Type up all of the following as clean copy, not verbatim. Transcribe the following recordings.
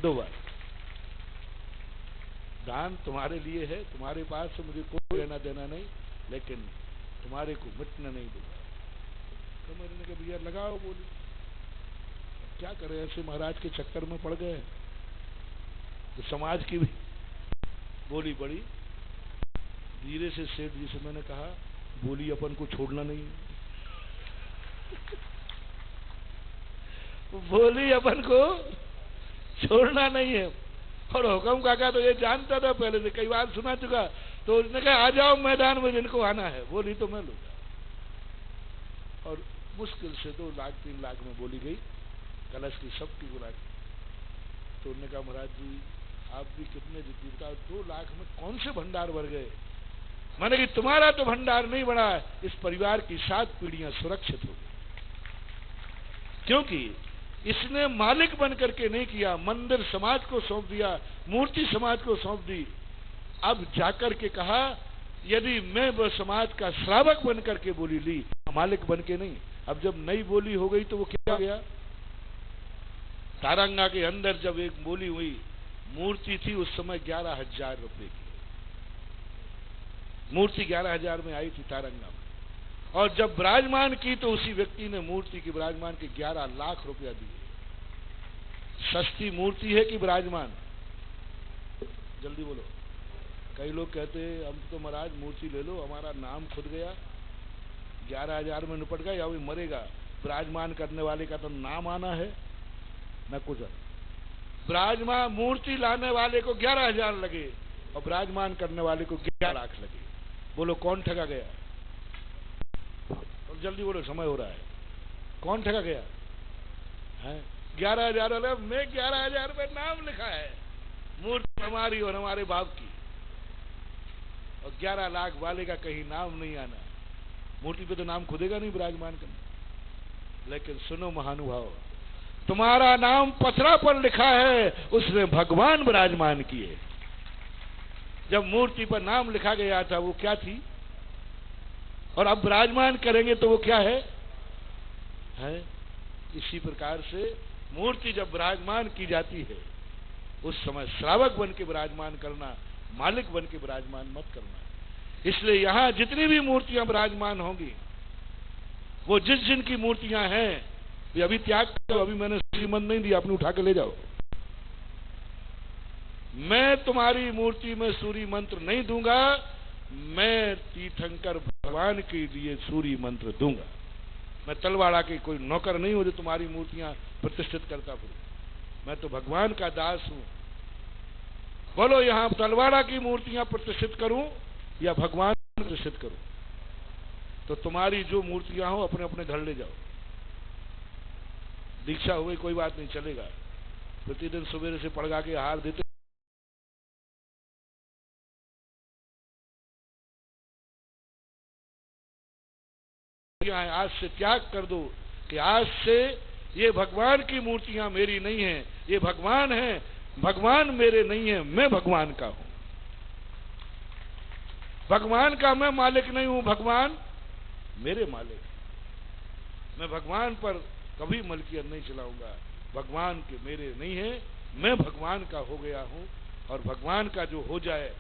2 बार। दान तुम्हारे लिए है, तुम्हारे पास से मुझे कोई लेना देना नहीं, लेकिन तुम्हारे को मिटने नहीं दूंगा। कमर ने कहा भैया लगाओ बोली। क्या करें, ऐसे महाराज के चक्कर में पड़ गए तो समाज की भी बोली पड़ी। धीरे से सेठ जी से मैंने कहा बोली अपन को छोड़ना नहीं है, बोली अपन को छोड़ना नहीं है। और हुक्म काका तो ये जानता था पहले से, कई बार सुना चुका, तो उसने कहा आ जाओ मैदान में जिनको आना है, बोली तो मैं लूंगा। और मुश्किल से 2 लाख 3 लाख में बोली गई, कलश की सबकी बुला। तो उन्होंने कहा महाराज जी आप भी कितने जीती बताओ, 2 लाख में कौन से भंडार भर गए। माने कि तुम्हारा तो भंडार नहीं बना, इस परिवार की 7 पीढ़ियां सुरक्षित हो गई, क्योंकि इसने मालिक बन करके नहीं किया, मंदिर समाज को सौंप दिया, मूर्ति समाज को सौंप दी। अब जाकर के कहा यदि मैं वो समाज का श्रावक बन करके बोली ली, मालिक बन के नहीं। अब जब नई बोली हो गई तो वो क्या गया, तारंगा के अंदर जब एक बोली हुई, मूर्ति थी उस समय 11,000 रुपए की मूर्ति 11,000 में आई थी तारंगा में, और जब विराजमान की तो उसी व्यक्ति ने मूर्ति की विराजमान के 11 लाख रुपया दिए। सस्ती मूर्ति है कि विराजमान, जल्दी बोलो। कई लोग कहते हैं हम तो महाराज मूर्ति ले लो, हमारा नाम खुद गया, 11,000 में निपट गया, या वो मरेगा, विराजमान करने वाले का तो नाम आना है न कुछ। विराजमान मूर्ति लाने वाले को 11,000 लगे और विराजमान करने वाले को 11 लाख लगे। बोलो कौन ठगा गया? और जल्दी बोलो, समय हो रहा है। कौन ठगा गया है? 11,000 वाले में 11,000 में नाम लिखा है, मूर्ति हमारी और हमारे बाप की, और 11 लाख वाले का कहीं नाम नहीं आना। मूर्ति पे तो नाम खुदेगा नहीं विराजमान करना। लेकिन सुनो महानुभाव, तुम्हारा नाम पथरा पर लिखा है, उसने भगवान विराजमान किए। जब मूर्ति पर नाम लिखा गया था वो क्या थी, और अब विराजमान करेंगे तो वो क्या है? इसी प्रकार से मूर्ति जब विराजमान की जाती है उस समय श्रावक बन के विराजमान करना, मालिक बन के विराजमान मत करना। इसलिए यहां जितनी भी मूर्तियां विराजमान होंगी, वो जिस जिनकी मूर्तियां हैं वे अभी त्याग करो। अभी मैंने श्रीमंत नहीं दिया, अपने उठा के ले जाओ। मैं तुम्हारी मूर्ति में सूर्य मंत्र नहीं दूंगा, मैं तीर्थंकर भगवान के लिए सूर्य मंत्र दूंगा। मैं तलवाड़ा के कोई नौकर नहीं हूं जो तुम्हारी मूर्तियां प्रतिष्ठित करता फिरूं। मैं तो भगवान का दास हूं। बोलो यहां तलवाड़ा की मूर्तियां प्रतिष्ठित करूं या भगवान प्रतिष्ठित करूं? तो तुम्हारी जो मूर्तियां हो अपने अपने घर ले जाओ। दीक्षा हो गई कोई बात नहीं, चलेगा। प्रतिदिन सवेरे से पड़गा के आहार देते, आज से त्याग कर दो कि आज से ये भगवान की मूर्तियां मेरी नहीं है, ये भगवान है, भगवान मेरे नहीं है, मैं भगवान का हूं। भगवान का मैं मालिक नहीं हूं, भगवान मेरे मालिक। मैं भगवान पर कभी मलकियत नहीं चलाऊंगा। भगवान के मेरे नहीं है, मैं भगवान का हो गया हूं, और भगवान का जो हो जाए,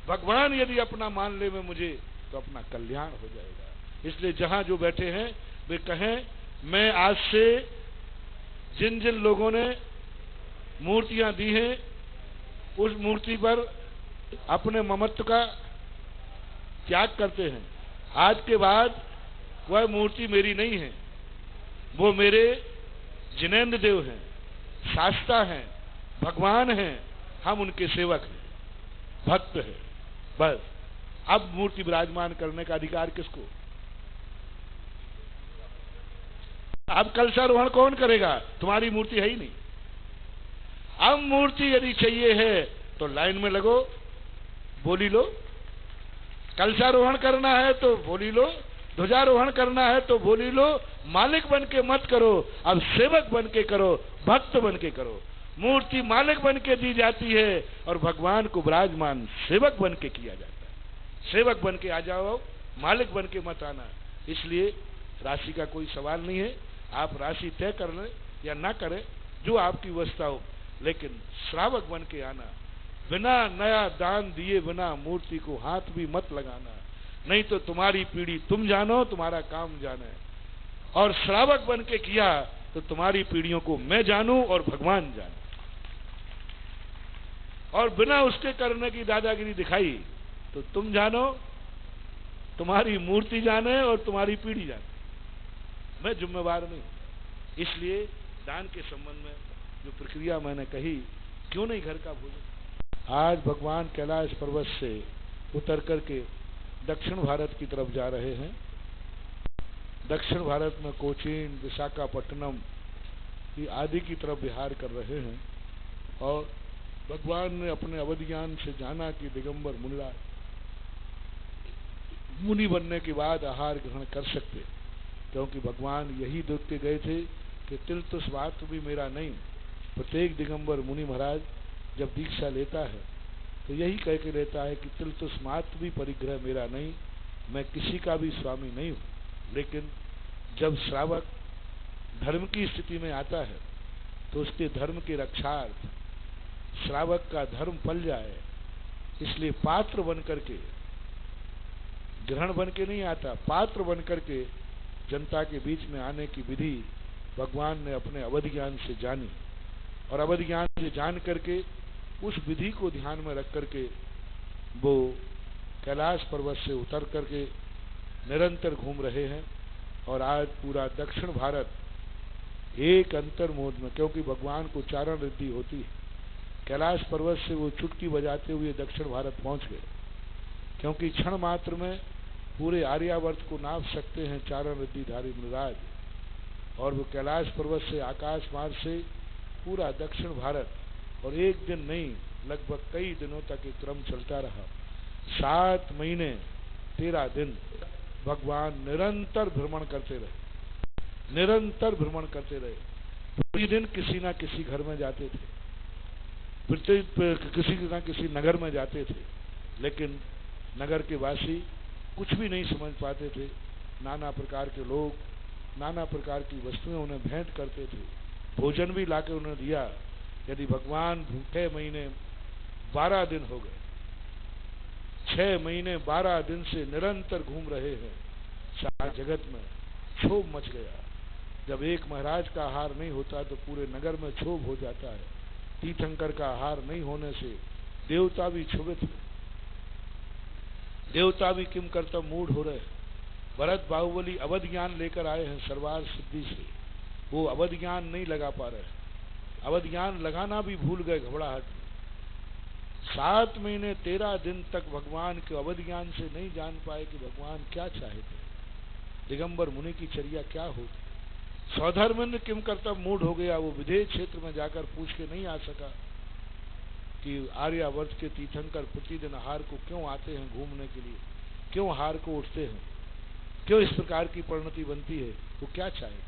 भगवान यदि अपना मान ले में मुझे, तो अपना कल्याण हो जाएगा। इसलिए जहां जो बैठे हैं वे कहें, मैं आज से जिन जिन लोगों ने मूर्तियां दी हैं उस मूर्ति पर अपने ममत्व का त्याग करते हैं। आज के बाद वह मूर्ति मेरी नहीं है, वो मेरे जिनेंद्र देव हैं, शास्ता हैं, भगवान हैं, हम उनके सेवक हैं, भक्त हैं। बस अब मूर्ति विराजमान करने का अधिकार किसको? अब कलशारोहण कौन करेगा? तुम्हारी मूर्ति है ही नहीं। अब मूर्ति यदि चाहिए है तो लाइन में लगो, बोली लो। कलशारोहण करना है तो बोली लो, ध्वजारोहण करना है तो बोली लो। मालिक बन के मत करो, अब सेवक बन के करो, भक्त बन के करो। मूर्ति मालिक बन के दी जाती है और भगवान को विराजमान सेवक बन के किया जाता है। सेवक बन के आ जाओ, मालिक बन के मत आना। इसलिए राशि का कोई सवाल नहीं है, आप राशि तय कर लें या ना करें, जो आपकी व्यवस्था हो। लेकिन श्रावक बन के आना, बिना नया दान दिए बिना मूर्ति को हाथ भी मत लगाना, नहीं तो तुम्हारी पीढ़ी तुम जानो, तुम्हारा काम जाने। और श्रावक बन के किया तो तुम्हारी पीढ़ियों को मैं जानूं और भगवान जाने। और बिना उसके करने की दादागिरी दिखाई तो तुम जानो, तुम्हारी मूर्ति जाने और तुम्हारी पीढ़ी जाने। मैं जिम्मेवार नहीं। इसलिए दान के संबंध में जो प्रक्रिया मैंने कही, क्यों नहीं घर का भोजन। आज भगवान कैलाश पर्वत से उतर करके दक्षिण भारत की तरफ जा रहे हैं। दक्षिण भारत में कोचीन, विशाखापट्टनम आदि की तरफ विहार कर रहे हैं। और भगवान ने अपने अवधियान से जाना कि दिगंबर मुनिराज मुनि बनने के बाद आहार ग्रहण कर सकते, क्योंकि भगवान यही देख के गए थे कि तिल तुस मात्र भी मेरा नहीं। प्रत्येक दिगंबर मुनि महाराज जब दीक्षा लेता है तो यही कह के लेता है कि तिल तुस मात्र भी परिग्रह मेरा नहीं, मैं किसी का भी स्वामी नहीं हूं। लेकिन जब श्रावक धर्म की स्थिति में आता है तो उसके धर्म के रक्षार्थ श्रावक का धर्म फल जाए, इसलिए पात्र बन करके, ग्रहण बन के नहीं आता, पात्र बन करके जनता के बीच में आने की विधि भगवान ने अपने अवधि ज्ञान से जानी। और अवधि ज्ञान से जान करके उस विधि को ध्यान में रख करके वो कैलाश पर्वत से उतर करके निरंतर घूम रहे हैं। और आज पूरा दक्षिण भारत एक अंतर्मोद में, क्योंकि भगवान को चारण रिद्धि होती है, कैलाश पर्वत से वो चुटकी बजाते हुए दक्षिण भारत पहुंच गए। क्योंकि क्षण मात्र में पूरे आर्यावर्त को नाप सकते हैं चारण रिद्धिधारी मुनिराज। और वो कैलाश पर्वत से आकाश मार्ग से पूरा दक्षिण भारत, और एक दिन नहीं लगभग कई दिनों तक एक क्रम चलता रहा। 7 महीने 13 दिन भगवान निरंतर भ्रमण करते रहे, निरंतर भ्रमण करते रहे। प्रतिदिन किसी ना किसी घर में जाते थे, किसी ना किसी नगर में जाते थे, लेकिन नगर के वासी कुछ भी नहीं समझ पाते थे। नाना प्रकार के लोग, नाना प्रकार की वस्तुएं उन्हें भेंट करते थे, भोजन भी लाके उन्हें दिया। यदि भगवान 6 महीने 12 दिन हो गए, 6 महीने 12 दिन से निरंतर घूम रहे हैं, सारा जगत में क्षोभ मच गया। जब एक महाराज का आहार नहीं होता तो पूरे नगर में क्षोभ हो जाता है। तीर्थंकर का आहार नहीं होने से देवता भी क्षुभित हुए, देवता भी किम कर्तव्य मूढ़ हो रहे। भरत बाहुबली अवध ज्ञान लेकर आए हैं सर्वार सिद्धि से, वो अवध ज्ञान नहीं लगा पा रहे, अवध ज्ञान लगाना भी भूल गए घबराहट में। 7 महीने 13 दिन तक भगवान के अवध ज्ञान से नहीं जान पाए कि भगवान क्या चाहते, दिगंबर मुनि की चर्या क्या होती। सौधर्मेंद्र किम कर्तव्य मूढ़ हो गया, वो विदेश क्षेत्र में जाकर पूछ के नहीं आ सका कि आर्यावर्त के तीर्थंकर प्रतिदिन आहार को क्यों आते हैं घूमने के लिए, क्यों आहार को उठते हैं, क्यों इस प्रकार की परिणति बनती है, वो क्या चाहे।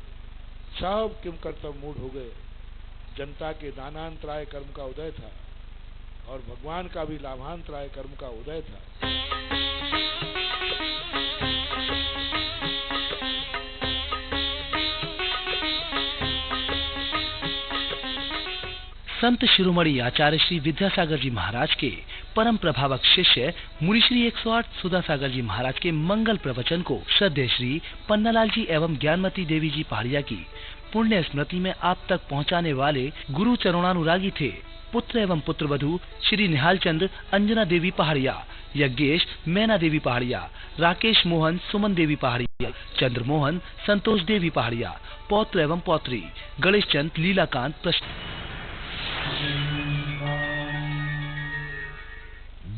सब किम कर्तव्य मूढ़ हो गए। जनता के दानांतराय कर्म का उदय था और भगवान का भी लाभांतराय कर्म का उदय था। संत शिरोमणि आचार्य श्री विद्यासागर जी महाराज के परम प्रभावक शिष्य मुनि श्री 108 सुधासागर जी महाराज के मंगल प्रवचन को श्रद्धेय श्री पन्नालाल जी एवं ज्ञानमती देवी जी पहाड़िया की पुण्य स्मृति में आप तक पहुंचाने वाले गुरु चरणानुरागी थे पुत्र एवं पुत्रवधू श्री निहाल चंद्र अंजना देवी पहाड़िया, यज्ञेश मैना देवी पहाड़िया, राकेश मोहन सुमन देवी पहाड़िया, चंद्रमोहन संतोष देवी पहाड़िया, पौत्र एवं पौत्री गणेश चंद लीलाकांत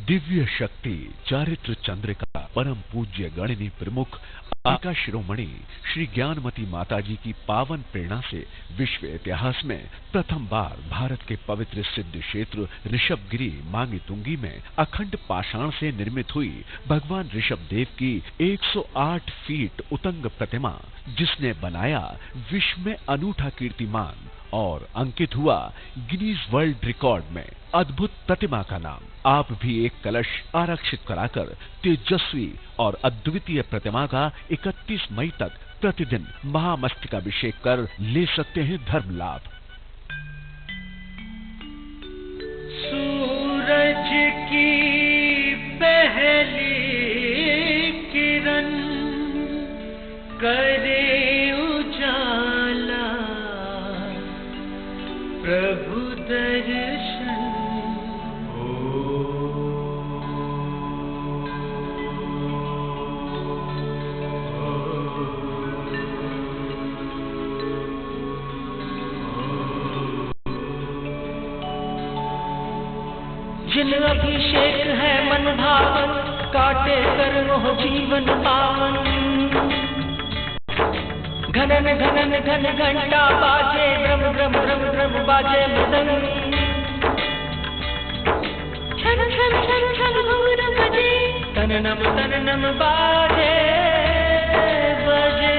दिव्य शक्ति चारित्र चंद्रिका परम पूज्य गणनी प्रमुख आका शिरोमणि श्री ज्ञानमती माताजी की पावन प्रेरणा से विश्व इतिहास में प्रथम बार भारत के पवित्र सिद्ध क्षेत्र ऋषभगिरी मांगी तुंगी में अखंड पाषाण से निर्मित हुई भगवान ऋषभ देव की 108 फीट उतंग प्रतिमा, जिसने बनाया विश्व में अनूठा कीर्तिमान और अंकित हुआ गिनीज वर्ल्ड रिकॉर्ड में। अद्भुत प्रतिमा का नाम। आप भी एक कलश आरक्षित कराकर तेजस्वी और अद्वितीय प्रतिमा का 31 मई तक प्रतिदिन महामस्तकाभिषेक कर ले सकते हैं धर्म लाभ। की पहली किरण करे उजाला प्रभु दर्शन जिन अभिषेक है मन भावन काटे कर मोह जीवन पावन घनन घनन घन घंटा बाजे द्रम द्रम द्रम द्रम बाजे मृदंग छन छन छन छन घुंघरू बजे तन नम बाजे बजे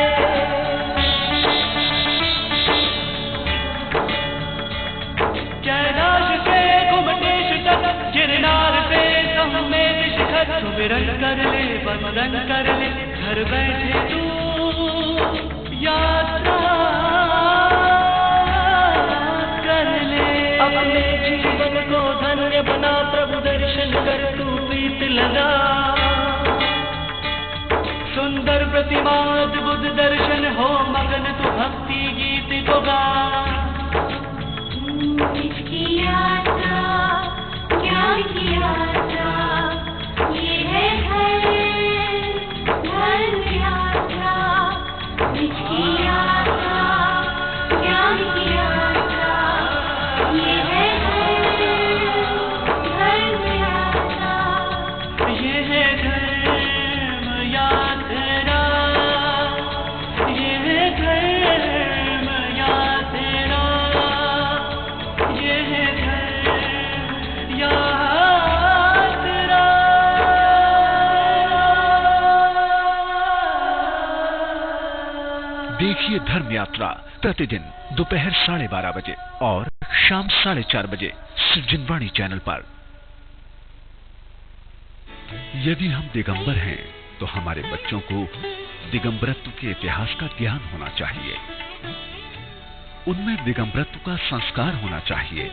कैलाश से घुमटेश तक गिरनार से समेत शिखर सुमिरन कर ले वंदन कर ले घर बैठे तू यात्रा कर ले अपने जीवन को धन्य बना प्रभु दर्शन कर तू प्रीत लगा सुंदर प्रतिमा अद्भुत दर्शन हो मगन तू भक्ति गीत को गा इसकी यात्रा ज्ञान की यात्रा ये है धर्म यात्रा इसकी यात्रा ज्ञान की यात्रा ये है धर्म यात्रा ये है धर्म यात्रा ये है धर्म यात्रा ये है धर्म यात्रा देखिए धर्म यात्रा प्रतिदिन दोपहर 12:30 बजे और शाम 4:30 बजे जिनवाणी चैनल पर। यदि हम दिगंबर हैं तो हमारे बच्चों को दिगंबरत्व के इतिहास का ज्ञान होना चाहिए, उनमें दिगंबरत्व का संस्कार होना चाहिए।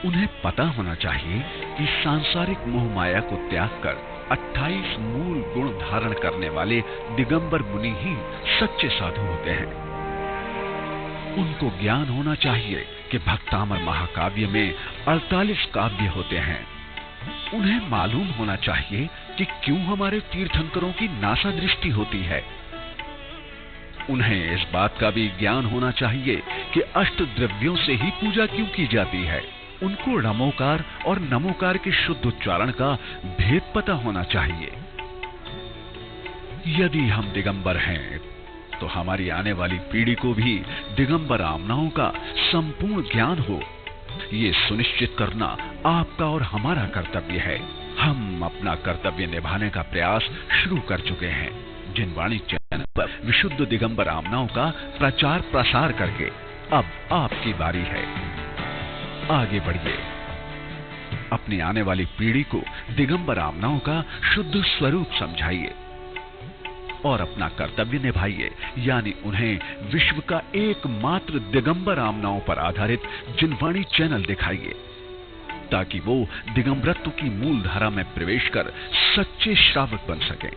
उन्हें पता होना चाहिए कि सांसारिक मोह माया को त्याग कर 28 मूल गुण धारण करने वाले दिगंबर मुनि ही सच्चे साधु होते हैं। उनको ज्ञान होना चाहिए कि भक्तामर महाकाव्य में 48 काव्य होते हैं। उन्हें मालूम होना चाहिए कि क्यों हमारे तीर्थंकरों की नासा दृष्टि होती है। उन्हें इस बात का भी ज्ञान होना चाहिए कि अष्ट द्रव्यों से ही पूजा क्यों की जाती है। उनको णमोकार और नमोकार के शुद्ध उच्चारण का भेद पता होना चाहिए। यदि हम दिगंबर हैं तो हमारी आने वाली पीढ़ी को भी दिगंबर आमनाओं का संपूर्ण ज्ञान हो, ये सुनिश्चित करना आपका और हमारा कर्तव्य है। हम अपना कर्तव्य निभाने का प्रयास शुरू कर चुके हैं। जिनवाणी चैनल पर विशुद्ध दिगंबर आमनाओं का प्रचार प्रसार करके अब आपकी बारी है। आगे बढ़िए, अपनी आने वाली पीढ़ी को दिगंबर आमनाओं का शुद्ध स्वरूप समझाइए और अपना कर्तव्य निभाइए, यानी उन्हें विश्व का एकमात्र दिगंबर आमनाओं पर आधारित जिनवाणी चैनल दिखाइए, ताकि वो दिगंबरत्व की मूल धारा में प्रवेश कर सच्चे श्रावक बन सकें।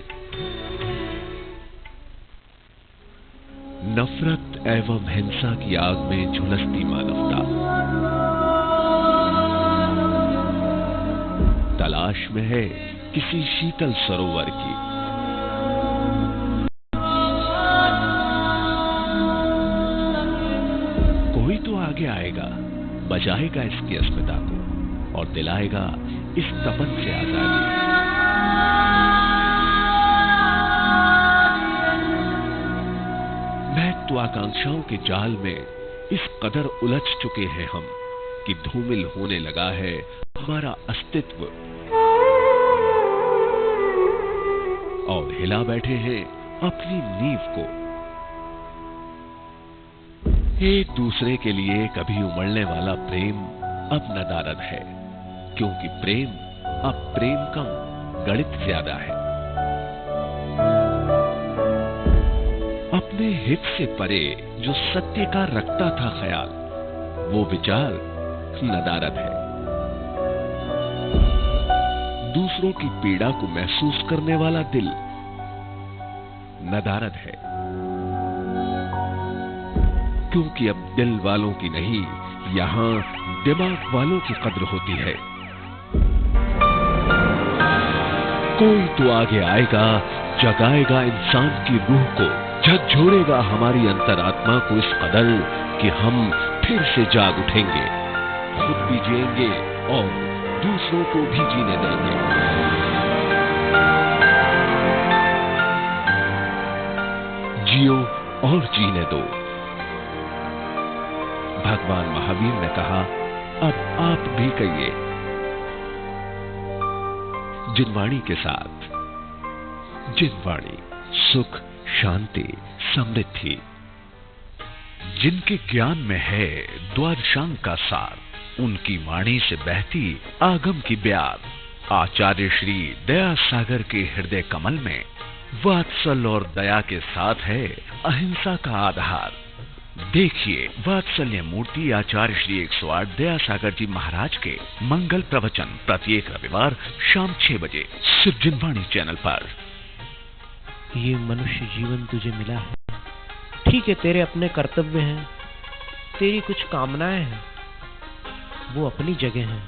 नफरत एवं हिंसा की आग में झुलसती मानवता तलाश में है किसी शीतल सरोवर की। कोई तो आगे आएगा, बचाएगा इसकी अस्मिता को और दिलाएगा इस तपन से आजादी। महत्वाकांक्षाओं के जाल में इस कदर उलझ चुके हैं हम कि धूमिल होने लगा है हमारा अस्तित्व और हिला बैठे हैं अपनी नींव को। एक दूसरे के लिए कभी उमड़ने वाला प्रेम अब नदारद है, क्योंकि प्रेम अब प्रेम कम गणित ज्यादा है। अपने हित से परे जो सत्य का रखता था ख्याल, वो विचार नदारद है। दूसरों की पीड़ा को महसूस करने वाला दिल नदारद है, क्योंकि अब दिल वालों की नहीं, यहाँ दिमाग वालों की कद्र होती है। कोई तो आगे आएगा, जगाएगा इंसान की रूह को, झकझोरेगा हमारी अंतरात्मा को इस कदर कि हम फिर से जाग उठेंगे, खुद भी जिएंगे और दूसरों को भी जीने देंगे। जियो और जीने दो। भगवान महावीर ने कहा, अब आप भी कहिए। जिनवाणी के साथ, जिनवाणी सुख, शांति, समृद्धि। जिनके ज्ञान में है द्वादशांग का सार, उनकी वाणी से बहती आगम की ब्यार। आचार्य श्री दया सागर के हृदय कमल में वात्सल और दया के साथ है अहिंसा का आधार। देखिए वात्सल्य मूर्ति आचार्य श्री 108 दया सागर जी महाराज के मंगल प्रवचन प्रत्येक रविवार शाम 6 बजे सिर्फ जिनवाणी चैनल पर। ये मनुष्य जीवन तुझे मिला है, ठीक है, तेरे अपने कर्तव्य हैं, तेरी कुछ कामनाएं हैं, वो अपनी जगह हैं,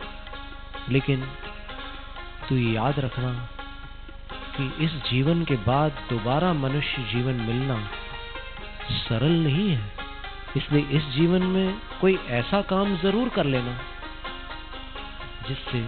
लेकिन तू ये याद रखना कि इस जीवन के बाद दोबारा मनुष्य जीवन मिलना सरल नहीं है। इसलिए इस जीवन में कोई ऐसा काम जरूर कर लेना जिससे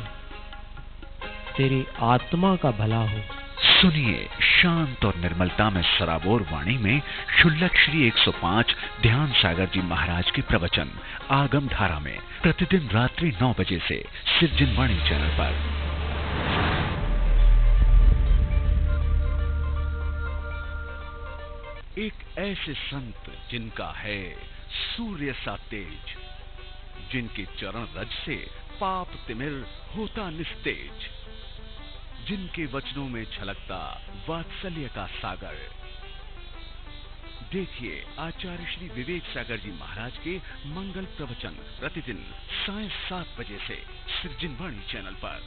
तेरी आत्मा का भला हो। सुनिए शांत और निर्मलता में सराबोर वाणी में शुल्लक श्री 105 ध्यान सागर जी महाराज के प्रवचन आगम धारा में प्रतिदिन रात्रि 9 बजे से सिर्फ जिनवाणी चैनल पर। एक ऐसे संत जिनका है सूर्य सा तेज, जिनके चरण रज से पाप तिमिर होता निस्तेज, जिनके वचनों में छलकता वात्सल्य का सागर। देखिए आचार्य श्री विवेक सागर जी महाराज के मंगल प्रवचन प्रतिदिन सायं 7 बजे से सिर्फ जिनवाणी चैनल पर।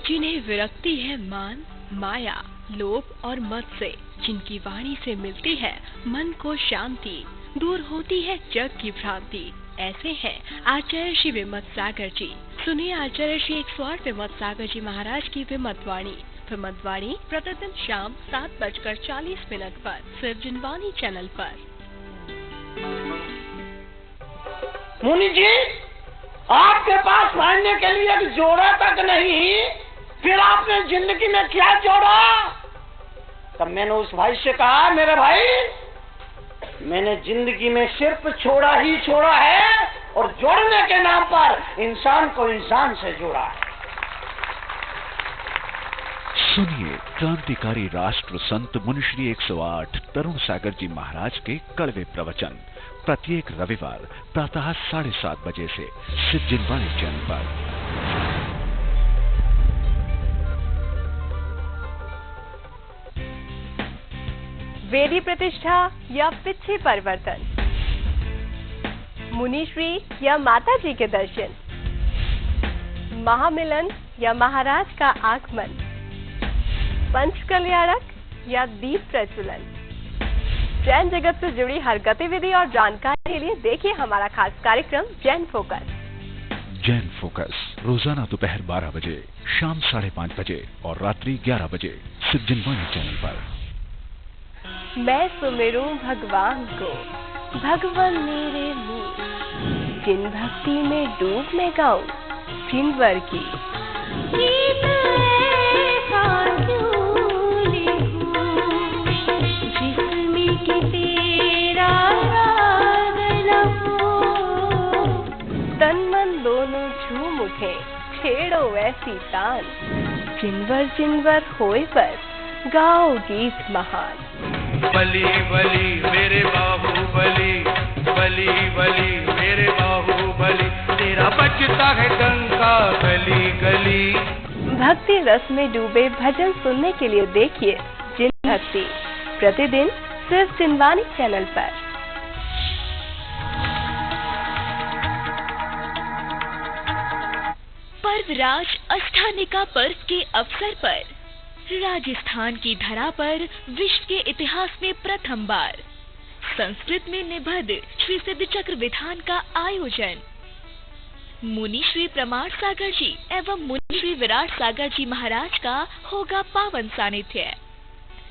जिन्हें विरक्ति है मान, माया, लोभ और मद से, जिनकी वाणी से मिलती है मन को शांति, दूर होती है जग की भ्रांति, ऐसे हैं आचार्य श्री विमत सागर जी। सुनिए आचार्य श्री 108 विमत सागर जी महाराज की विमत वाणी। विमत वाणी प्रतिदिन शाम 7:40 पर सिर्फ जिनवाणी चैनल पर। मुनि जी, आपके पास पहनने के लिए एक जोड़ा तक नहीं, फिर आपने जिंदगी में क्या जोड़ा? तब मैंने उस भाई से कहा, मेरे भाई, मैंने जिंदगी में सिर्फ छोड़ा ही छोड़ा है, और जोड़ने के नाम पर इंसान को इंसान से जोड़ा है। सुनिए क्रांतिकारी राष्ट्र संत मुनिश्री 108 तरुण सागर जी महाराज के कड़वे प्रवचन प्रत्येक रविवार प्रातः 7:30 बजे से सिर्फ जिनवाणी चैनल पर। वेदी प्रतिष्ठा या पिछे परिवर्तन, मुनिश्री या माता जी के दर्शन, महामिलन या महाराज का आगमन, पंच कल्याणक या दीप प्रज्वलन, जैन जगत से जुड़ी हर गतिविधि और जानकारी के लिए देखिए हमारा खास कार्यक्रम जैन फोकस। जैन फोकस रोजाना दोपहर 12 बजे, शाम 5:30 बजे और रात्रि 11 बजे सिर्फ जिनवाणी चैनल पर। मैं सुमिरूं भगवान को, भगवान मेरे मुँह, जिन भक्ति में डूब में गाऊं जिनवर की। जिसमें कि तेरा राग न हो, तन मन दोनों झूम उठे, छेड़ो ऐसी तान, जिनवर जिनवर होए पर गाओ गीत महान। बली बली मेरे बाहुबली, बली बली मेरे बाहुबली, तेरा बजता है डंका गली गली। भक्ति रस में डूबे भजन सुनने के लिए देखिए जिन भक्ति प्रतिदिन सिर्फ जिनवाणी चैनल पर। पर्वराज अष्टानिका पर्व के अवसर पर राजस्थान की धरा पर विश्व के इतिहास में प्रथम बार संस्कृत में निबद्ध श्री सिद्ध चक्र विधान का आयोजन। मुनि श्री प्रमाण सागर जी एवं मुनि श्री विराट सागर जी महाराज का होगा पावन सानिध्य।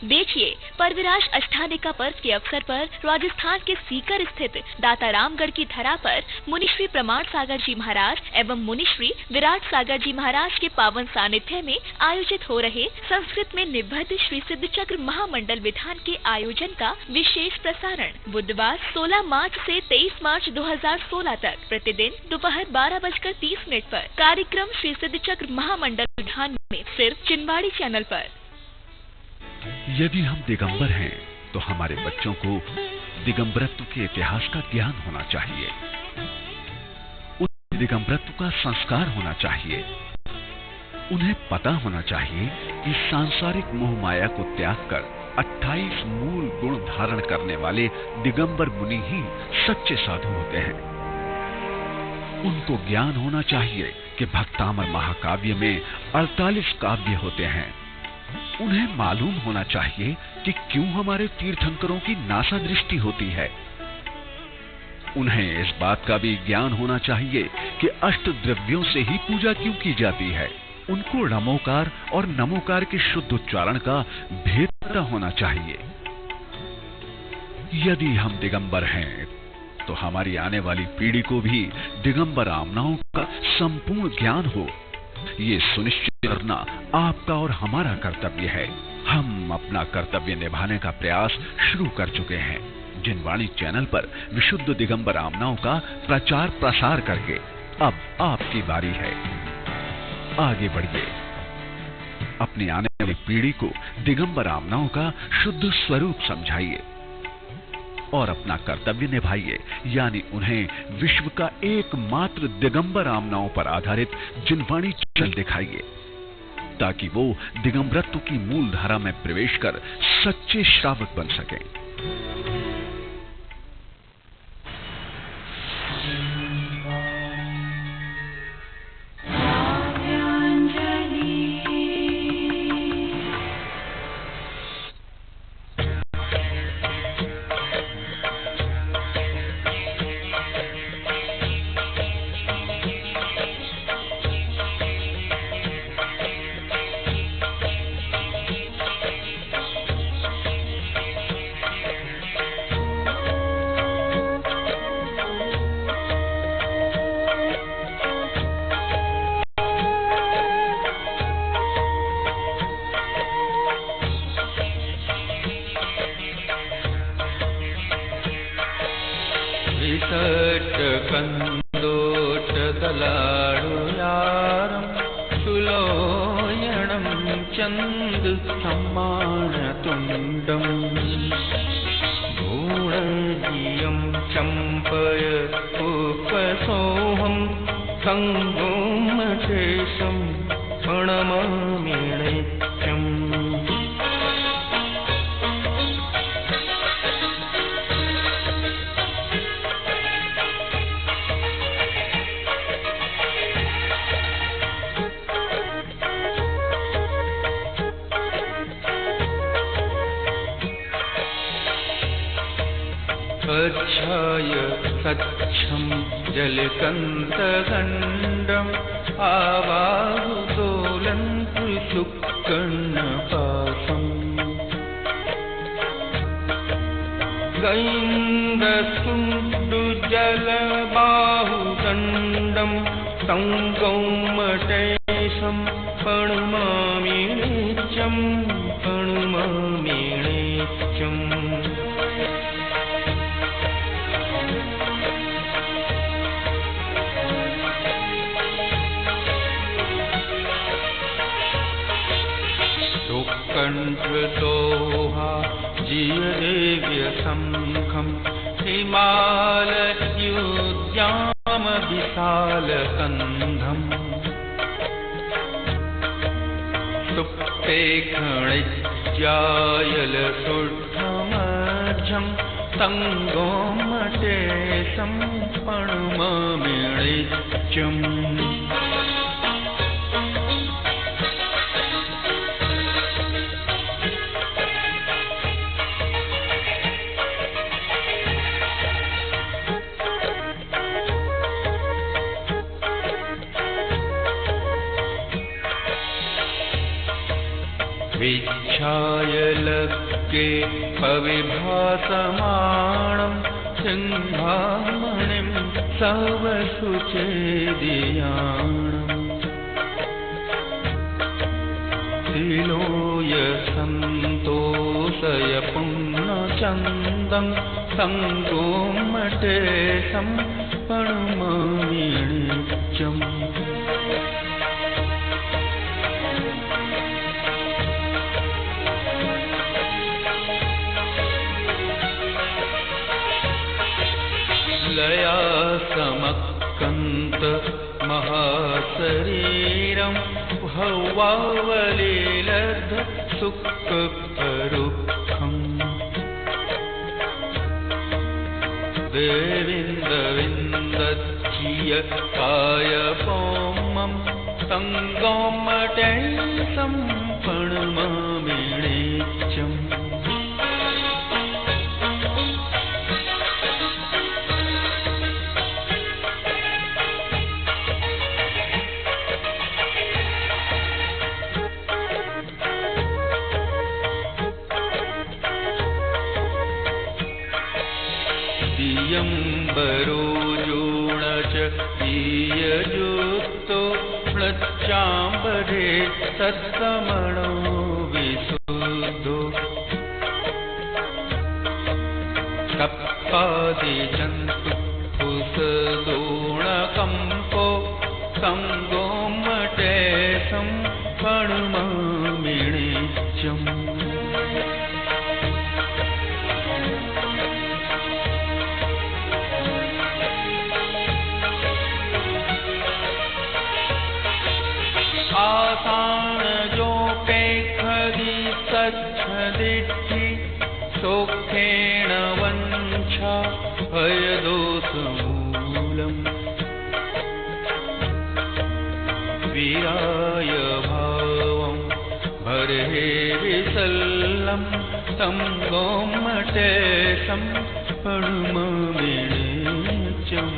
देखिए, परविराज अष्टानिका पर्व के अवसर पर राजस्थान के सीकर स्थित दाता रामगढ़ की धरा पर मुनि श्री प्रमाण सागर जी महाराज एवं मुनि श्री विराट सागर जी महाराज के पावन सानिध्य में आयोजित हो रहे संस्कृत में निबद्ध श्री सिद्ध चक्र महामंडल विधान के आयोजन का विशेष प्रसारण बुधवार 16 मार्च से 23 मार्च 2016 तक प्रतिदिन दोपहर 12:30 पर कार्यक्रम श्री सिद्ध चक्र महामंडल विधान में सिर्फ चिनवाड़ी चैनल पर। यदि हम दिगंबर हैं तो हमारे बच्चों को दिगंबरत्व के इतिहास का ज्ञान होना चाहिए, उस दिगंबरत्व का संस्कार होना चाहिए। उन्हें पता होना चाहिए कि सांसारिक मोह माया को त्याग कर 28 मूल गुण धारण करने वाले दिगंबर मुनि ही सच्चे साधु होते हैं। उनको ज्ञान होना चाहिए कि भक्तामर महाकाव्य में 48 काव्य होते हैं। उन्हें मालूम होना चाहिए कि क्यों हमारे तीर्थंकरों की नासा दृष्टि होती है। उन्हें इस बात का भी ज्ञान होना चाहिए कि अष्ट द्रव्यों से ही पूजा क्यों की जाती है। उनको णमोकार और नमोकार के शुद्ध उच्चारण का भेद पता होना चाहिए। यदि हम दिगंबर हैं तो हमारी आने वाली पीढ़ी को भी दिगंबर आमनाओं का संपूर्ण ज्ञान हो, ये सुनिश्चित करना आपका और हमारा कर्तव्य है। हम अपना कर्तव्य निभाने का प्रयास शुरू कर चुके हैं। जिनवाणी चैनल पर विशुद्ध दिगंबर आमनाओं का प्रचार प्रसार करके अब आपकी बारी है। आगे बढ़िए, अपनी आने वाली पीढ़ी को दिगंबर आमनाओं का शुद्ध स्वरूप समझाइए और अपना कर्तव्य निभाइए, यानी उन्हें विश्व का एकमात्र दिगंबर आमनाओं पर आधारित जिनवाणी चैनल दिखाइए, ताकि वो दिगंबरत्व की मूल धारा में प्रवेश कर सच्चे श्रावक बन सकें। विच्छाय लक्के पविभासमाणं सिंहामणिं सवसुचेदियाणम् तिलोय सन्तोषय पुण्यचन्दं सङ्गोमटेशं प्रणमामि नित्यम् लया समक्कन्त महाशरीरं भवावलीलब्ध सुखपरुक्षम् देविन्दविन्दच्चिय कायपौमं सङ्गोमटेशं प्रणमामि नित्यम् दियंबरोजोण च दीययुक्तो म्लच्चाम्बरे सत्समणो विशुद्धो सप्तादिजन्तु फुसदोणकम्पो सङ्गोमटेशं प्रणमामि नित्यम् आसान जो पेखरी सच्छदिद्धि सोखेण वंशा भयदोषमूलम् वीराय भावं भरे विसल्लं तं गोमटेशं प्रणमामि नित्यम्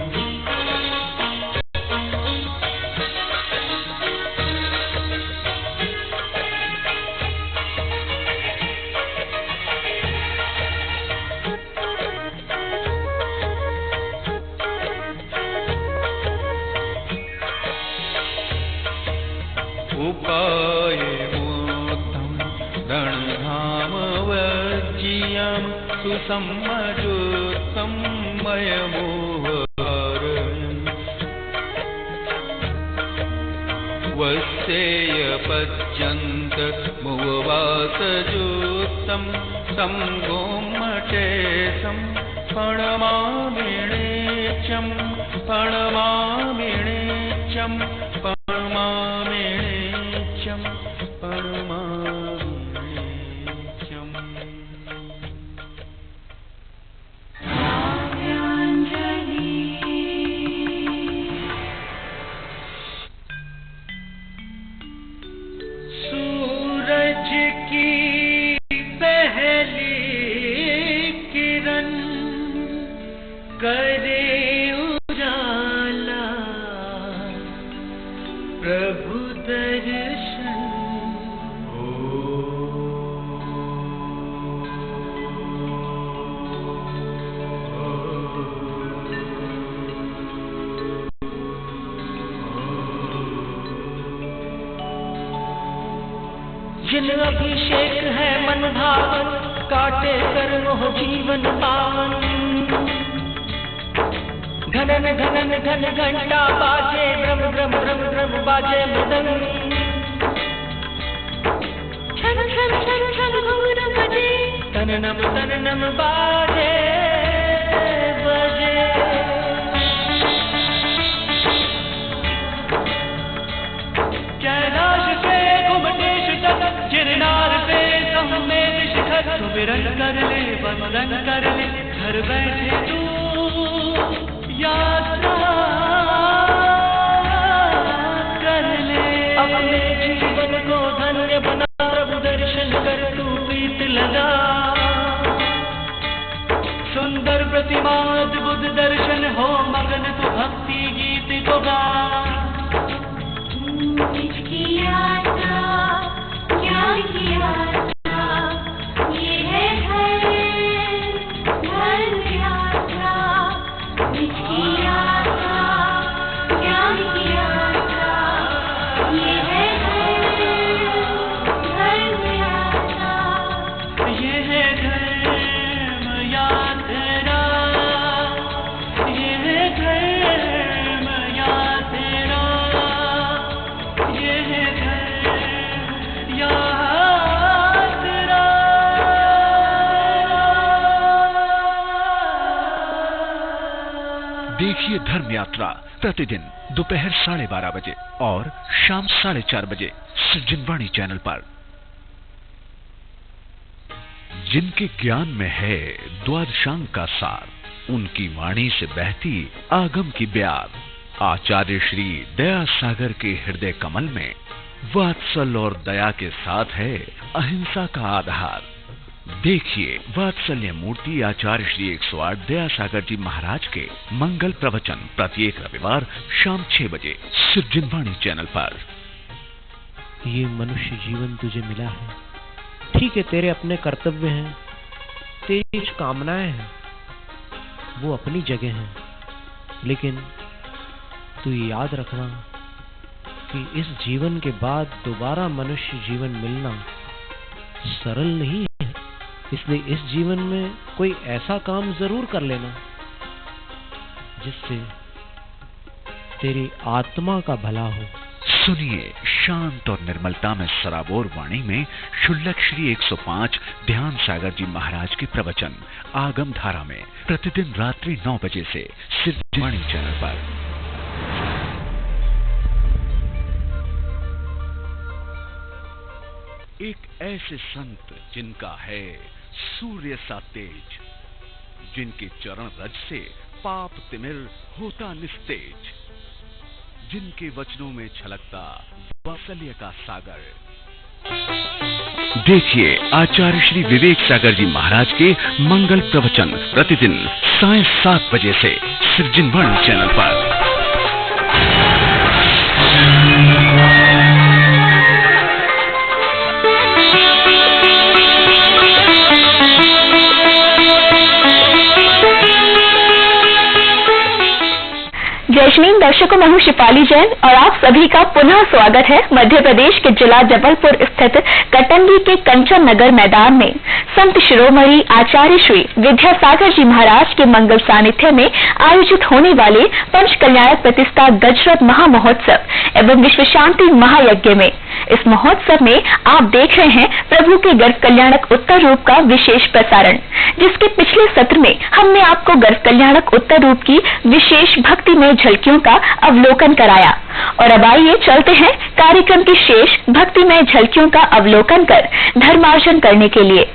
उपाये मोद्धं धनधामवज्जियं सुसम्मजुक्तं मयमोहरयन् वस्येयपज्यन्त मुवासयुक्तं तं गोमटेशं प्रणमामि नित्यं प्रणमामि नित्यं प्रणमामि नित्यं प्रणमामि नित्यम् सूरज की पहली किरण करे उजाला प्रभु दर्शन जिन अभिषेक है मन भावन काटे कर मोह जीवन पावन घनन घनन घन घंटा बाजे ब्रह्म ब्रह्म ब्रह्म ब्रह्म बाजे मृदंग छन छन छन छन घुंघरू बजे तन नम बाजे बजे कैलाश से गुमटेश तक गिरनार पे समेत शिखर सुमिरन कर ले वंदन कर ले घर बैठे तू यात्रा कर ले अपने जीवन को धन्य बना प्रभु दर्शन कर तू प्रीत लगा सुंदर प्रतिमा अद्भुत दर्शन हो मगन तू भक्ति गीत को गा किया था क्या किया धर्म यात्रा प्रतिदिन दोपहर 12:30 बजे और शाम 4:30 बजे सृजनवाणी चैनल पर। जिनके ज्ञान में है द्वादशांग का सार, उनकी वाणी से बहती आगम की ब्यार। आचार्य श्री दया सागर के हृदय कमल में वात्सल और दया के साथ है अहिंसा का आधार। देखिए वात्सल्य मूर्ति आचार्य श्री 108 दया सागर जी महाराज के मंगल प्रवचन प्रत्येक रविवार शाम 6 बजे सृजनवाणी चैनल पर। ये मनुष्य जीवन तुझे मिला है, ठीक है तेरे अपने कर्तव्य हैं, तेरी कुछ कामनाएं हैं, वो अपनी जगह हैं, लेकिन तू ये याद रखना कि इस जीवन के बाद दोबारा मनुष्य जीवन मिलना सरल नहीं है। इसलिए इस जीवन में कोई ऐसा काम जरूर कर लेना जिससे तेरी आत्मा का भला हो। सुनिए शांत और निर्मलता में सराबोर वाणी में शुल्लक श्री 105 ध्यान सागर जी महाराज के प्रवचन आगम धारा में प्रतिदिन रात्रि 9 बजे से सृजनवाणी चैनल पर। एक ऐसे संत जिनका है सूर्य सा तेज, जिनके चरण रज से पाप तिमिर होता निस्तेज, जिनके वचनों में छलकता वात्सल्य का सागर। देखिए आचार्य श्री विवेक सागर जी महाराज के मंगल प्रवचन प्रतिदिन सायं 7 बजे से सृजनवाणी चैनल पर। जयश्रीन दर्शकों, मैं हूं शिपाली जैन और आप सभी का पुनः स्वागत है मध्य प्रदेश के जिला जबलपुर स्थित कटंगी के कंचन नगर मैदान में संत शिरोमणि आचार्य श्री विद्यासागर जी महाराज के मंगल सानिध्य में आयोजित होने वाले पंच कल्याणक प्रतिष्ठा गजरथ महामहोत्सव एवं विश्व शांति महायज्ञ में। इस महोत्सव में आप देख रहे हैं प्रभु के गर्भ कल्याणक उत्तर रूप का विशेष प्रसारण, जिसके पिछले सत्र में हमने आपको गर्भ कल्याणक उत्तर रूप की विशेष भक्ति में झलकियों का अवलोकन कराया। और अब आइए चलते हैं कार्यक्रम की शेष भक्ति में झलकियों का अवलोकन कर धर्मार्जन करने के लिए।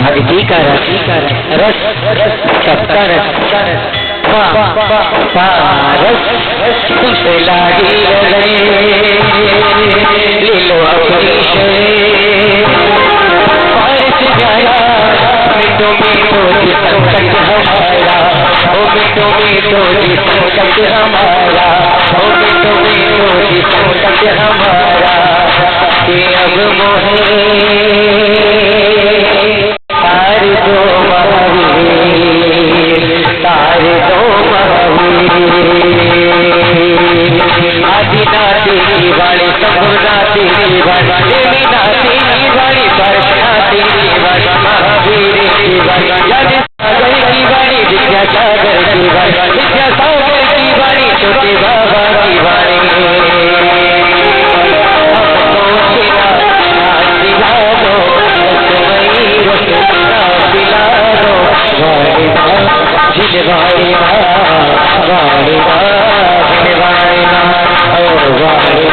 भक्ति का रस सबका रस तुझसे लागी ले लो अपनी मिटो मिटो संकट हमारा, ओ मिटो मिटो संकट हमारा, ओ मिटो मिटो संकट हमारा। कि अब मोहे तार दो महावीर, तार दो महावीर। आदि नाती की वाणी, शंभु नाती की वाणी, देवी नाती की वाणी, परश नाती की वाणी, महावीर की वाणी, यानी सागर की वाणी, विद्यासागर की वाणी, विद्यासागर की वाणी, छोटे बाबा की वाणी। वाणी वाणी वाणी और वाणी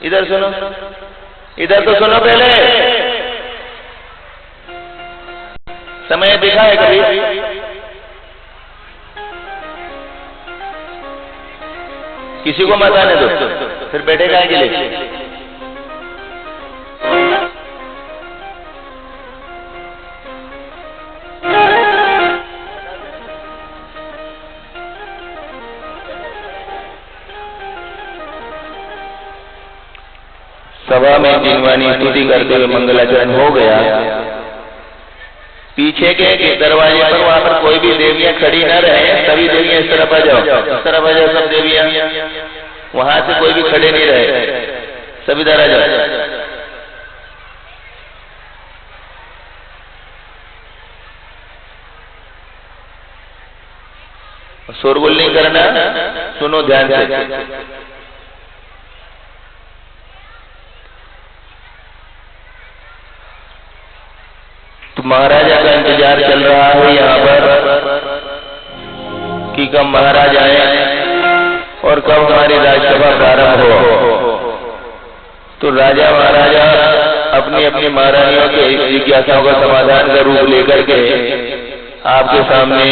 इधर सुनो, इधर तो सुनो पहले। समय दिखा है कभी? किसी को मत आने दो, फिर बैठेगा के लिए। सभा में जिनवानी स्तुति करते हुए मंगलाचरण हो गया। पीछे के दरवाजे पर वहां पर कोई भी देवियां खड़ी न रहे, सभी देवियां इस तरफ आ जाओ, इस तरफ आ जाओ। सब देवियां वहां से कोई भी खड़े नहीं रहे, सभी इधर आ जाओ। शोरगुल नहीं करना, सुनो ध्यान से। तो महाराजा का इंतजार चल रहा है यहाँ पर कि कब महाराज आए और कब हमारी राज्यसभा प्रारंभ हो। तो राजा महाराजा अपनी अपनी महारानियों के जिज्ञासाओं का समाधान का रूप लेकर के आपके सामने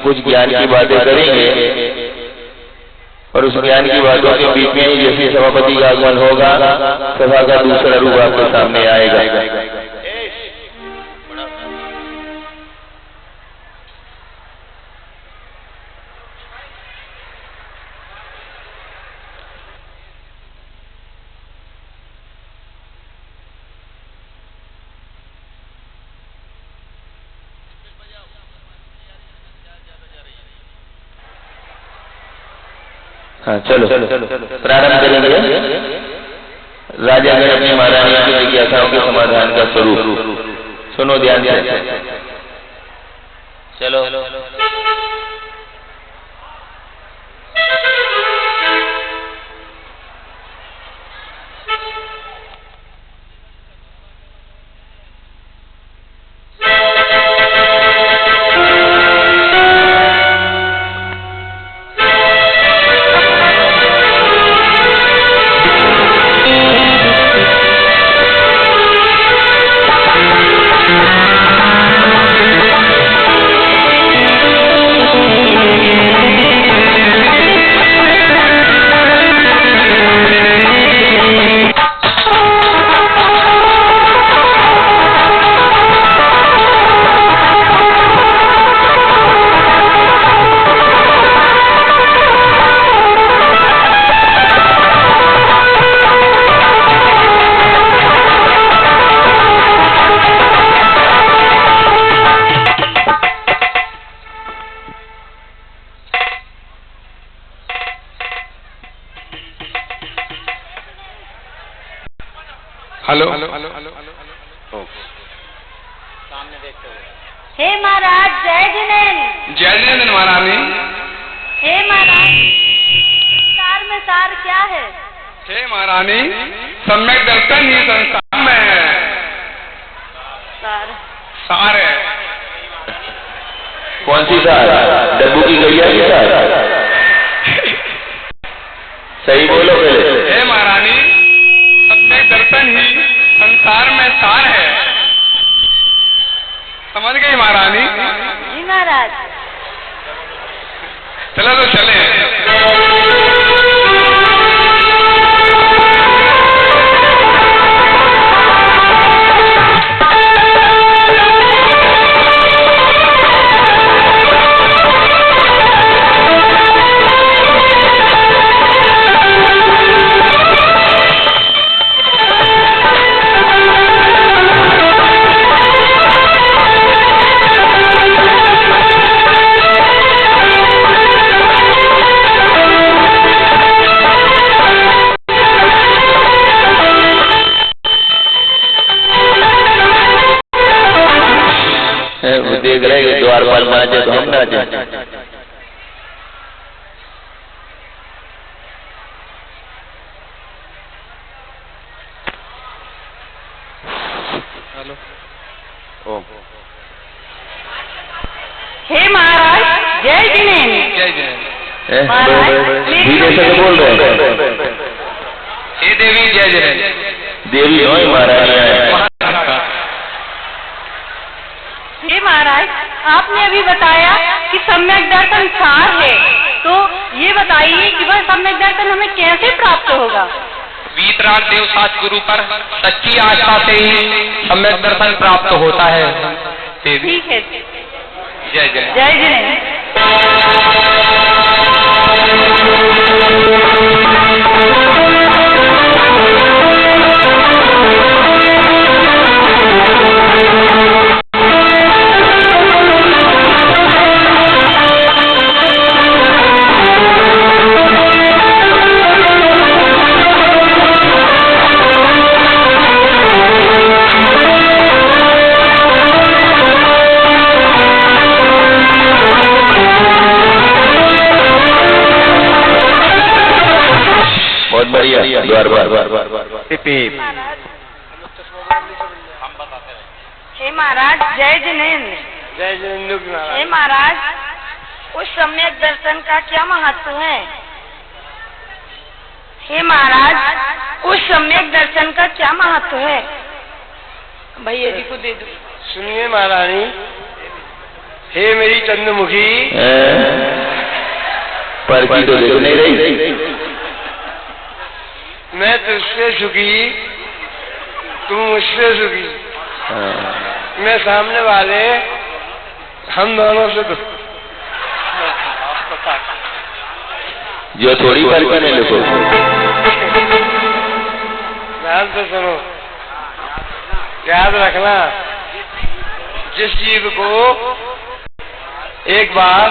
कुछ ज्ञान की बातें करेंगे और उस ज्ञान की बातों के बीच में जैसे सभापति का आगमन होगा, सभा का दूसरा रूप आपके सामने आएगा। हाँ चलो प्रारंभ करेंगे। राजा ने अपनी महारानियों की जिज्ञासाओं के समाधान का स्वरूप सुनो ध्यान से। चलो हेलो हे महाराज जय जिनेन्द्र। जय जिनेन्द्र महारानी। हे महाराज संसार में सार क्या है? हे महारानी सम्यक दर्शन ही संसार में है। सार है। कौन सी सार? डब्बू की गैया की सार? सही बोलो पहले। हे महारानी सम्यक दर्शन ही संसार में सार है। समझ गई महारानी? जी महाराज। चलो तो चले। देख रहे हैं द्वारपाल नाचे तो हम नाचे। हेलो ओम। हे महाराज जय जिनेन्द्र। जय जय। धीरे से बोल रहे हैं। हे देवी जय जय। देवी हो महाराज है। हे महाराज, आपने अभी बताया कि सम्यक दर्शन सार है, तो ये बताइए कि वह सम्यक दर्शन हमें कैसे प्राप्त होगा? वीतराग देव साच गुरु पर सच्ची आस्था से ही सम्यक दर्शन प्राप्त होता है देवी। ठीक है। जय जय। जय जय। द्वार हे महाराज जय जिनेन्द्र। जय जिनेन्द्र की महाराज। हे महाराज, उस सम्यक दर्शन का क्या महत्व है? हे महाराज, उस सम्यक दर्शन का क्या महत्व है? भैया जी को दे दो। सुनिए महारानी, हे मेरी चंद्रमुखी, पर की तो देख नहीं रही। मैं तुझसे सुखी, तू मुझसे सुखी। मैं सामने वाले, हम दोनों से दुख। जो थोड़ी बार करने लिखो। ध्यान से सुनो, याद रखना, जिस जीव को एक बार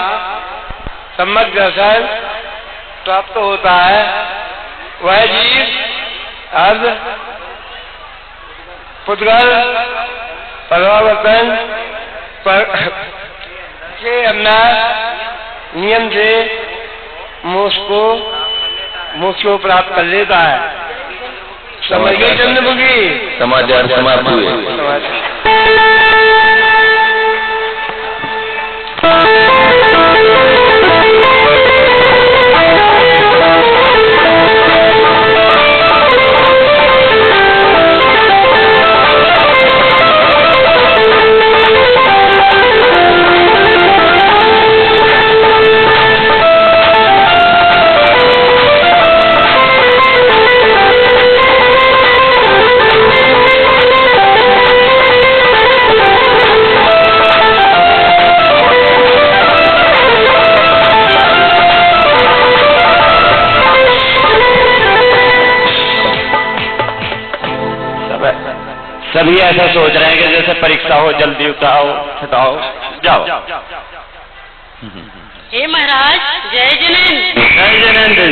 सम्यक दर्शन प्राप्त होता है, वह जीव अर्ध पुद्गल परावर्तन के अंदर नियम से मोक्ष को प्राप्त कर लेता है। समझ गई चंद्रमुखी? समाचार समाप्त हुए। सभी ऐसा सोच रहे हैं कि जैसे परीक्षा हो, जल्दी उठाओ हटाओ जाओ। हे महाराज जय जिनेन्द्र। जय जिनेन्द्र।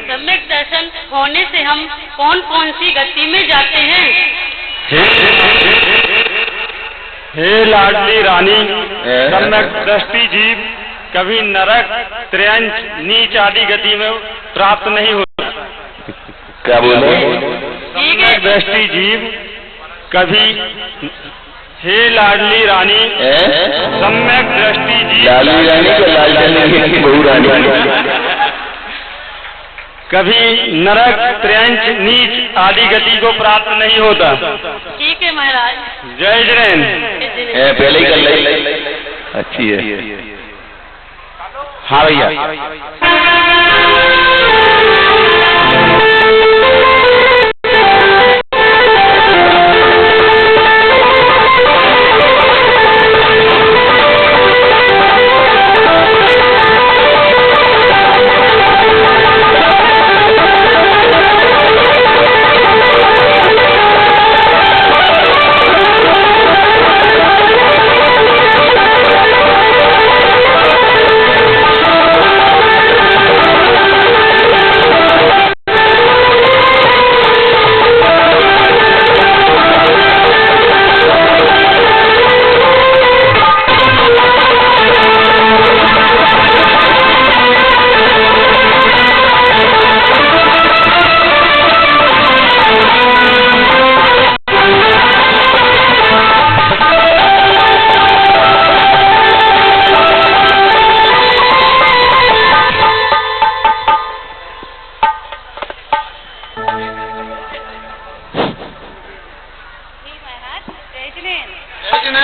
सम्यक दर्शन होने से हम कौन कौन सी गति में जाते हैं? हे लाडली रानी, सम्यक दृष्टि जीव कभी नरक, त्र्यंच, नीच आदि गति में प्राप्त नहीं होता। क्या बोले? सम्यक दृष्टि जीव कभी, हे लाडली रानी, सम्यक दृष्टि जीव लाडली रानी को लालचंद की बहू रानी कभी नरक, त्र्यंच, नीच आदि गति को प्राप्त नहीं होता। ठीक है महाराज। जय जिनेन्द्र। पहले ही कर ले, अच्छी है। हाँ भैया।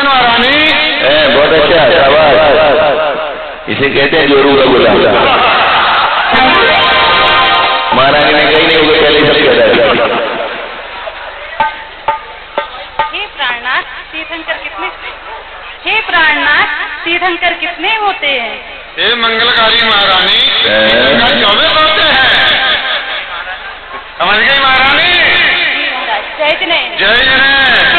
महारानी बहुत अच्छा, शाबाश। इसे कहते हैं जोरू का गुलाम। महारानी ने कही नहीं होगा, पहले सब कह रहा है। हे प्राणनाथ तीर्थंकर कितने, हे प्राणनाथ तीर्थंकर कितने होते हैं? हे मंगलकारी महारानी, 24 होते हैं। समझ गई महारानी? जय जिनेन्द्र। जय जिनेन्द्र।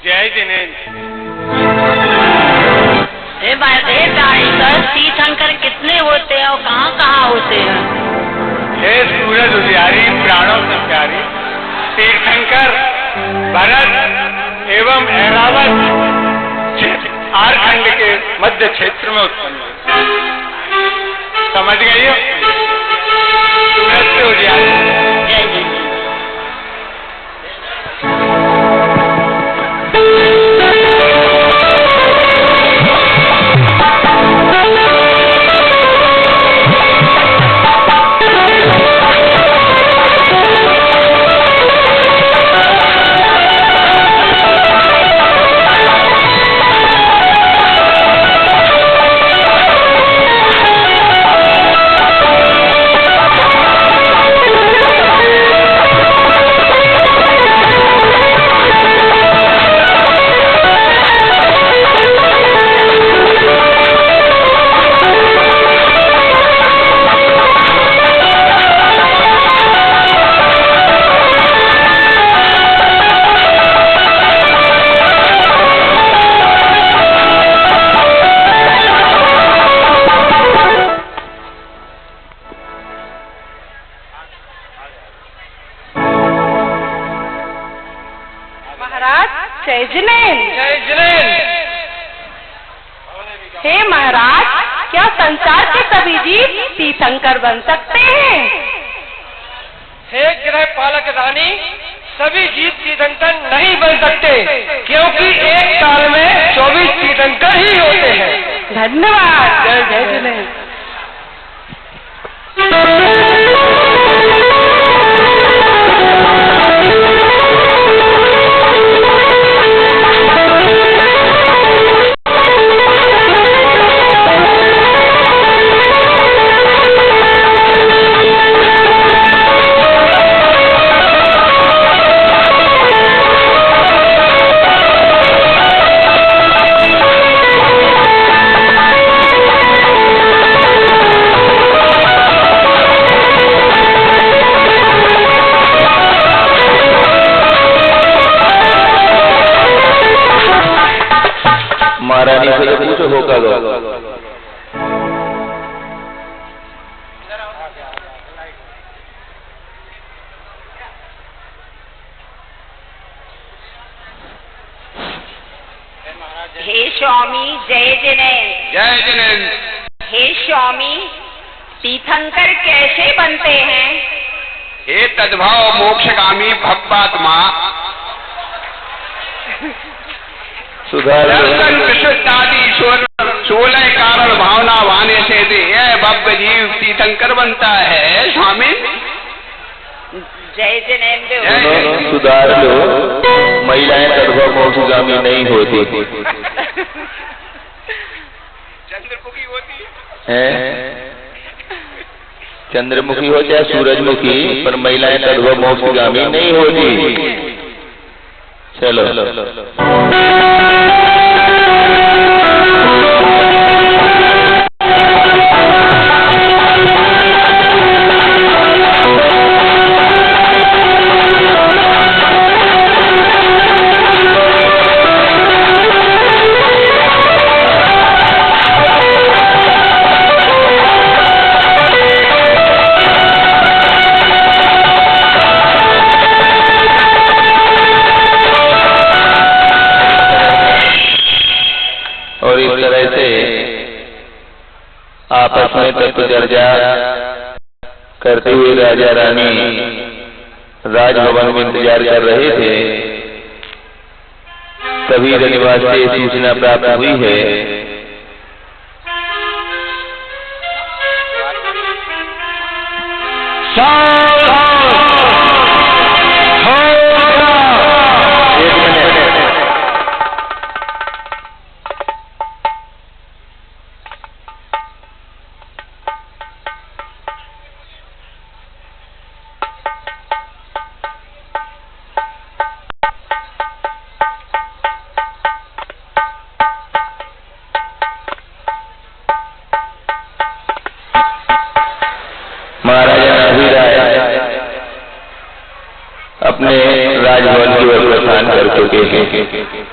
जय जिनेन्द्र। तीर्थंकर कितने होते हैं और कहाँ कहाँ होते हैं? हे सूरज उजियारी, प्राणों से प्यारी, तीर्थंकर भरत एवं ऐरावत झारखंड के मध्य क्षेत्र में उत्पन्न हुए। समझ गई हो? सूरज से उजियारी। हे महाराज, क्या संसार के सभी जीव तीर्थंकर बन सकते हैं? हे ग्रह पालक रानी, सभी जीव तीर्थंकर नहीं बन सकते, क्योंकि एक काल में 24 तीर्थंकर ही होते हैं। धन्यवाद। जय जय जिनेन्द्र। महारानी से पूछो होगा हे स्वामी जय जिनेन्द्र। जय जिनेन्द्र। हे स्वामी, तीर्थंकर कैसे बनते हैं? हे तद्भाव मोक्षगामी भक्तात्मा, दर्शन विशुद्धादि 16 कारण भावना वाने से दे भव्य जीव तीर्थंकर बनता है। स्वामी जय जिनेन्द्र। सुधार लो, महिलाएं तद्भव मोक्षगामी नहीं होती। चंद्रमुखी होती है, चंद्रमुखी हो चाहे सूरजमुखी, पर महिलाएं तद्भव मोक्षगामी नहीं होती। चलो में तत्व चर्चा करते हुए राजा रानी राजभवन में इंतजार कर रहे थे। तभी रनिवास से सूचना प्राप्त हुई है अपने राजभवन की ओर प्रस्थान कर चुके हैं।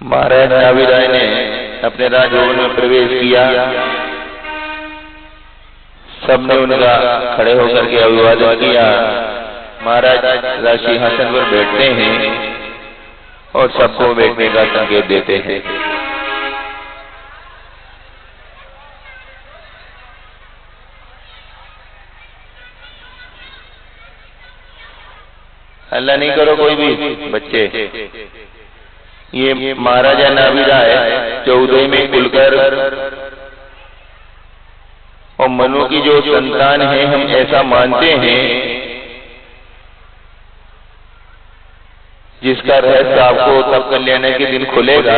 महाराज नावी राय ने अपने राजभवन में प्रवेश किया। सबने उनका खड़े होकर के अभिवादन किया। महाराज राजसिंहासन पर बैठते हैं और सबको बैठने का संकेत देते हैं। हल्ला नहीं करो कोई भी बच्चे। ये महाराजा नावी राय 14 में खुलकर और मनु की जो संतान है, हम ऐसा मानते हैं, जिसका रहस्य आपको तब कल्याण के दिन खुलेगा।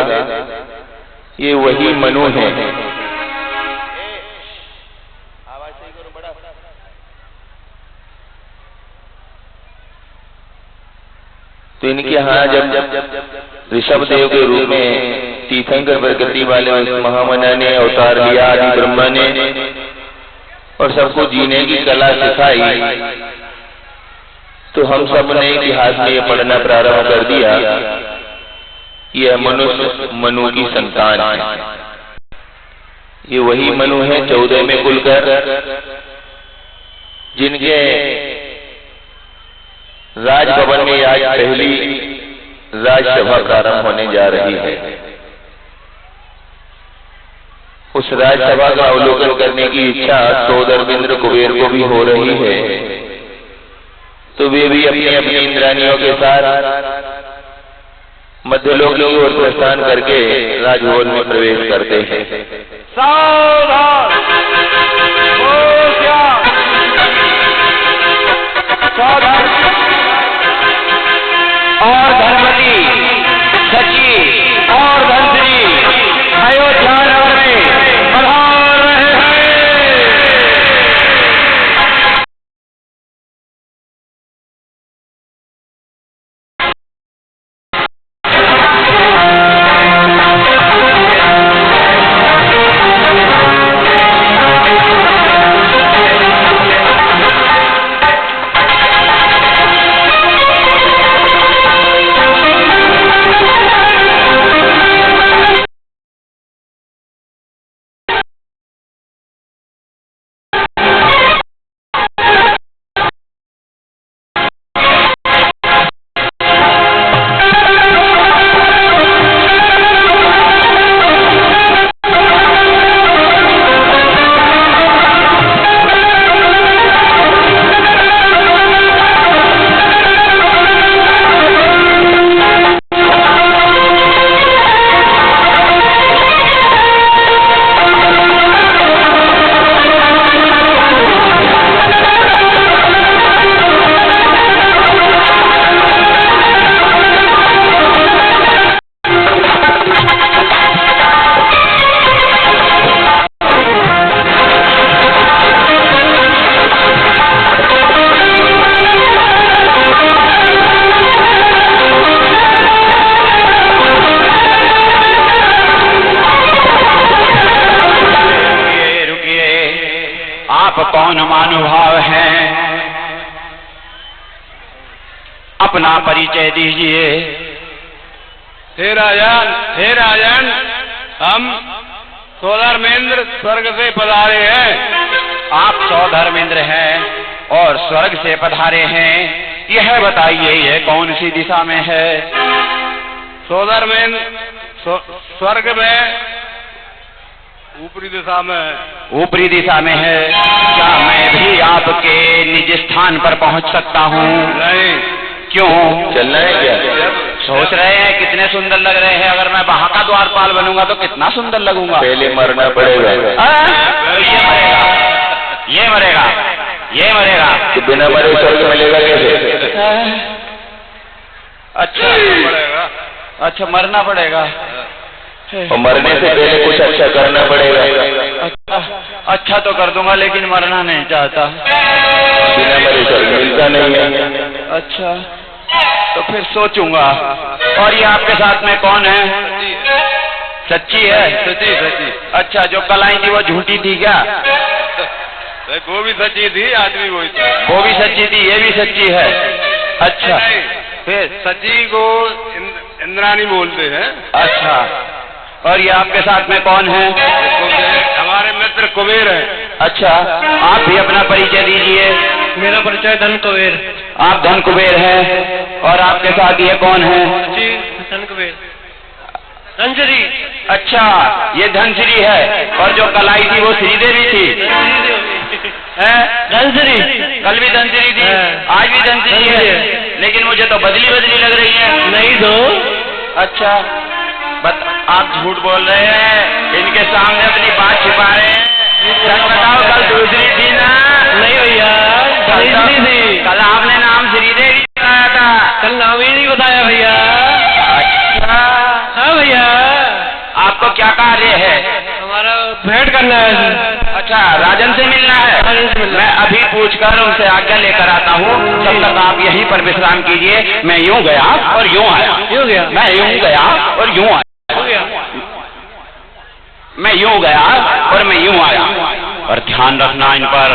ये वही मनु है। तो इनके यहाँ जब ऋषभ देव के रूप में तीर्थंकर प्रकृति वाले उस महामना ने अवतार लिया, आदि ब्रह्मा ने, और सबको जीने की कला सिखाई, तो हम सब ने इतिहास में ये पढ़ना प्रारंभ कर दिया। यह मनुष्य मनु की संतान है। ये वही मनु है 14 में खुलकर, जिनके राजभवन में आज पहली राजसभा प्रारंभ होने जा रही है। उस राजसभा का अवलोकन करने की इच्छा सौदरविंद्र कुबेर को भी हो रही है। तो वे भी अपनी अपनी इंद्रानियों के साथ मध्यलोक की ओर प्रस्थान करके राजभवन में प्रवेश करते हैं। सावधान, और धर्मवती, सची और धनश्री, अयोध्या आप कौन महानुभाव हैं? अपना परिचय दीजिए। हे राजन, हम सौधर्मेंद्र स्वर्ग से पधारे हैं। आप सौधर्मेंद्र हैं और स्वर्ग से पधारे हैं। यह बताइए ये कौन सी दिशा में है? सौधर्मेंद्र स्वर्ग में ऊपरी दिशा में। ऊपरी दिशा में है। क्या मैं भी आपके निज स्थान पर पहुंच सकता हूँ? नहीं। क्यों? चलना है क्या? सोच रहे हैं कितने सुंदर लग रहे हैं, अगर मैं वहां का द्वारपाल बनूंगा तो कितना सुंदर लगूंगा। पहले मरना पड़ेगा। ये मरेगा। तो बिना मरे स्वर्ग मिलेगा कैसे? अच्छा मरना पड़ेगा। और मरने से पहले कुछ अच्छा करना पड़ेगा। अच्छा तो कर दूंगा, लेकिन मरना नहीं चाहता। बिना मरे स्वर्ग मिलता नहीं है। अच्छा तो फिर सोचूंगा। और ये आपके साथ में कौन है? सच्ची है? सच्ची। अच्छा, जो कल आई थी वो झूठी थी क्या? वो भी सच्ची थी, आदमी वही था। वो भी सच्ची थी, ये भी सच्ची है। अच्छा फिर सच्ची को इंद्राणी बोलते हैं। अच्छा, और ये आपके साथ में कौन है? हमारे मित्र कुबेर है। अच्छा, आप भी अपना परिचय दीजिए। मेरा परिचय धन कुबेर। आप धन कुबेर हैं। और आपके साथ ये कौन है? जी धन कुबेर। धनश्री। अच्छा, ये धनश्री है। और जो कल आई थी वो श्रीदेवी थी। धनश्री। कल भी धनश्री थी, आज भी धनश्री है, लेकिन मुझे तो बदली लग रही है। नहीं तो। अच्छा, आप झूठ बोल रहे हैं, इनके सामने अपनी बात छिपा रहे हैं। बताओ, कल दूसरी थी ना? नहीं भैया, धनश्री थी। कल आपने नाम श्रीदेवी बताया था। कल नाम ही नहीं बताया भैया। अच्छा। हाँ भैया। आपको क्या कार्य है? हमारा भेंट करना है। अच्छा, राजन से मिलना है। मैं अभी पूछकर उनसे आज्ञा लेकर आता हूँ। तब तक आप यहीं पर विश्राम कीजिए। मैं यूं गया और यूं आया। मैं यूं गया और यूं आया। मैं यूं गया और मैं यूं आया। और ध्यान रखना इन पर,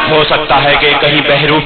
हो सकता है कि कहीं बहरूपी